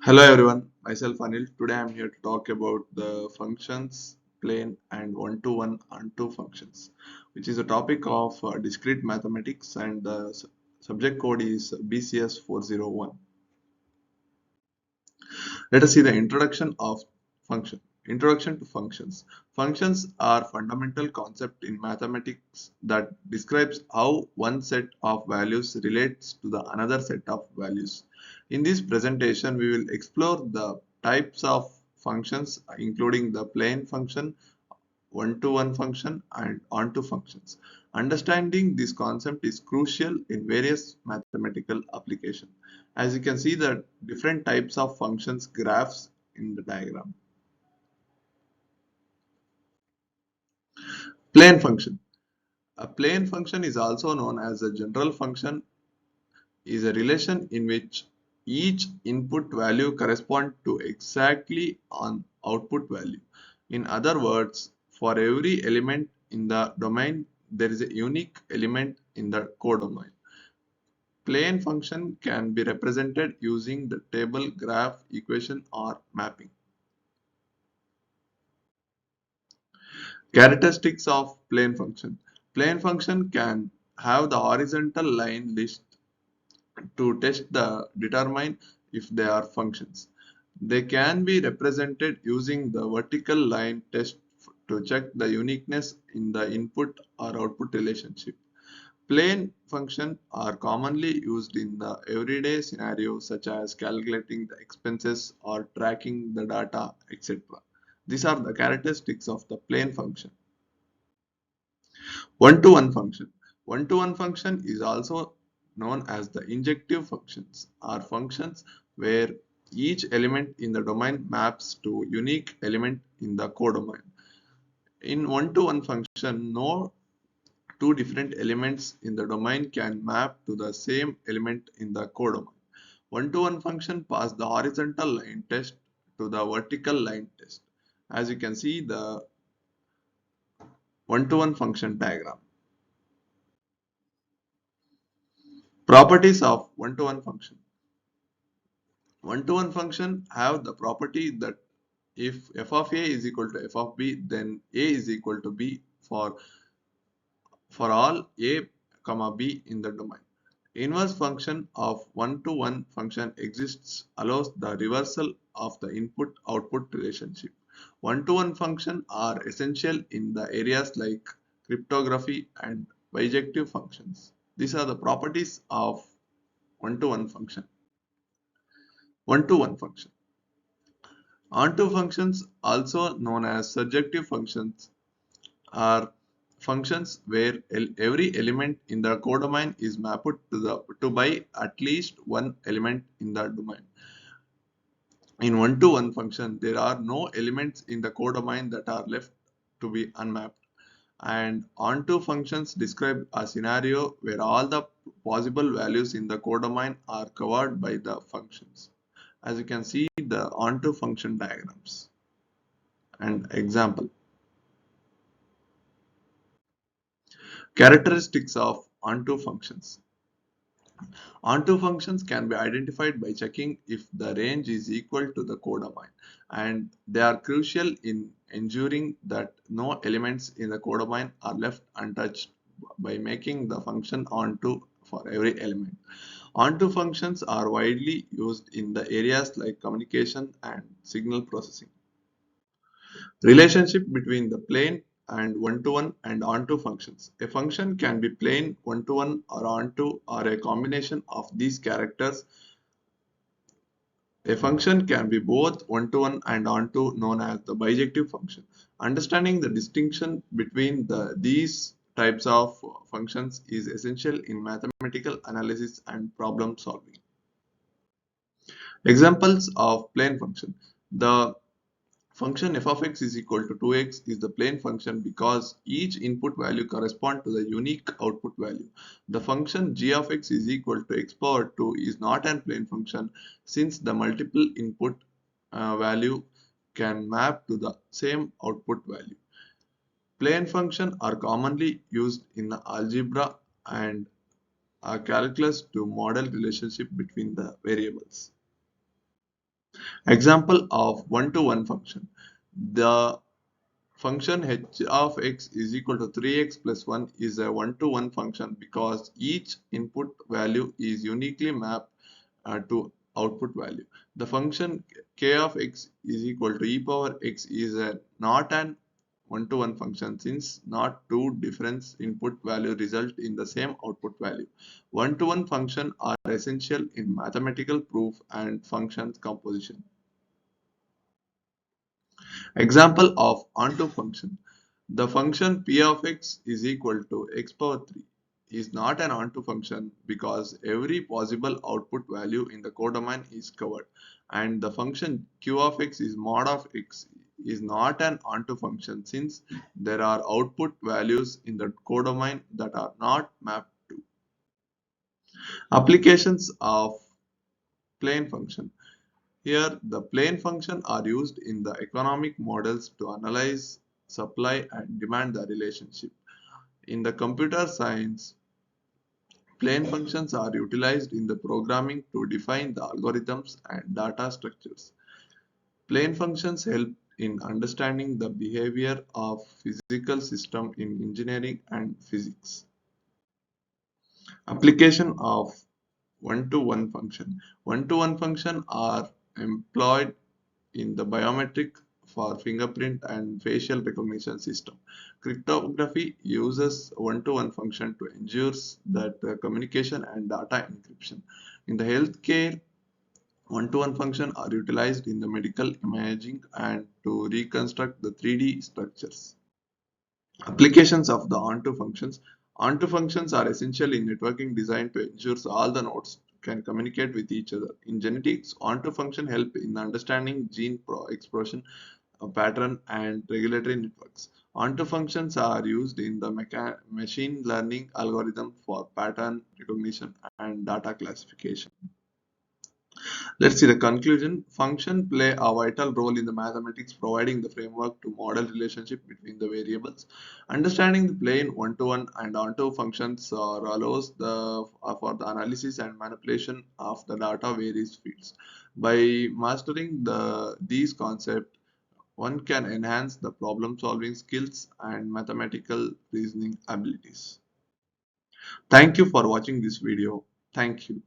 Hello everyone, myself Anil. Today I am here to talk about the functions, plane and one-to-one onto functions, which is a topic of discrete mathematics and the subject code is BCS 401. Let us see the introduction of function. Introduction to functions. Functions are fundamental concept in mathematics that describes how one set of values relates to the another set of values. In this presentation, we will explore the types of functions including the plane function, one-to-one function and onto functions. Understanding this concept is crucial in various mathematical applications. As you can see the different types of functions graphs in the diagram. Plane function. A plane function is also known as a general function is a relation in which each input value corresponds to exactly an output value. In other words, for every element in the domain, there is a unique element in the codomain. Plane function can be represented using the table, graph, equation or mapping. Characteristics of plane function. Plane function can have the horizontal line list to test the determine if they are functions. They can be represented using the vertical line test to check the uniqueness in the input or output relationship. Plane functions are commonly used in the everyday scenarios such as calculating the expenses or tracking the data, etc. These are the characteristics of the plane function. One-to-one function. One-to-one function is also known as the injective functions are functions where each element in the domain maps to unique element in the codomain. In one-to-one function, no two different elements in the domain can map to the same element in the codomain. One-to-one function pass the horizontal line test to the vertical line test. As you can see the one-to-one function diagram. Properties of one-to-one function. One-to-one function have the property that if f of a is equal to f of b, then a is equal to b for all a comma b in the domain. Inverse function of one-to-one function exists allows the reversal of the input-output relationship. One-to-one function are essential in the areas like cryptography and bijective functions. These are the properties of one-to-one function. One-to-one function. Onto functions, also known as surjective functions, are functions where every element in the codomain is mapped to by at least one element in the domain. In one-to-one function, there are no elements in the codomain that are left to be unmapped. And onto functions describe a scenario where all the possible values in the codomain are covered by the functions. As you can see the onto function diagrams and example. Characteristics of onto functions. Onto functions can be identified by checking if the range is equal to the codomain, and they are crucial in ensuring that no elements in the codomain are left untouched by making the function onto for every element. Onto functions are widely used in the areas like communication and signal processing. Relationship between the plane and one-to-one and onto functions. A function can be plane, one-to-one or onto or a combination of these characters. A function can be both one-to-one and onto known as the bijective function. Understanding the distinction between these types of functions is essential in mathematical analysis and problem solving. Examples of plane function. The function f of x is equal to 2x is the plane function because each input value corresponds to the unique output value. The function g of x is equal to x power 2 is not a plane function since the multiple input value can map to the same output value. Plane functions are commonly used in algebra and calculus to model relationship between the variables. Example of one-to-one function. The function h of x is equal to 3x plus 1 is a one-to-one function because each input value is uniquely mapped to output value. The function k of x is equal to e power x is not an one-to-one function since not two different input value result in the same output value. One-to-one functions are essential in mathematical proof and functions composition. Example of onto function. The function p of x is equal to x power 3 is not an onto function because every possible output value in the codomain is covered, and the function q of x is mod of x is not an onto function since there are output values in the codomain that are not mapped to. Applications of plane function. Here, the plane function are used in the economic models to analyze supply and demand the relationship. In the computer science, plane functions are utilized in the programming to define the algorithms and data structures. Plane functions help in understanding the behavior of physical system in engineering and physics. Application of one-to-one function. One-to-one function are employed in the biometric for fingerprint and facial recognition system. Cryptography uses one-to-one function to ensure that communication and data encryption. In the healthcare, one-to-one function are utilized in the medical imaging and to reconstruct the 3D structures. Applications of the onto functions. Onto functions are essential in networking design to ensure all the nodes can communicate with each other. In genetics, onto function help in understanding gene expression pattern and regulatory networks. Onto functions are used in the machine learning algorithm for pattern recognition and data classification. Let's see the conclusion. Functions play a vital role in the mathematics, providing the framework to model relationship between the variables. Understanding the plane one-to-one and onto functions allows for the analysis and manipulation of the data various fields. By mastering these concepts, one can enhance the problem solving skills and mathematical reasoning abilities. Thank you for watching this video. Thank you.